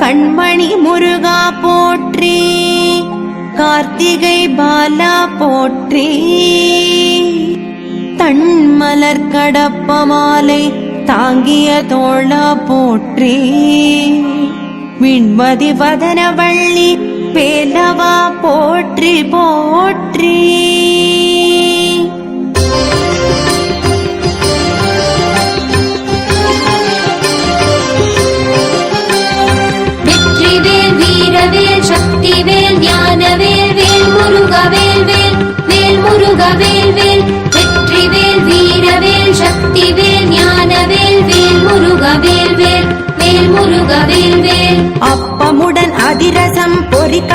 கண்மணி முருகா போற்றி, கார்த்திகை பாலா போற்றி, தன்மலர் கடப்ப மாலை தாங்கிய தோளா போற்றி, விண்மதி வதனவள்ளி வேலவா போற்றி போற்றி. வெற்றிவேல் வீரவேல் சக்திவேல் ஞானவேல் வேல் முருகவேல் வேல் வேல் முருகவேல் வேல். வெற்றிவேல் வீரவேல் சக்திவேல் ஞானவேல் வேல் முருகவேல் வேல் வேல் முருகவேல் வேல். அப்பமுடன் அதிரசம் பொறிக்க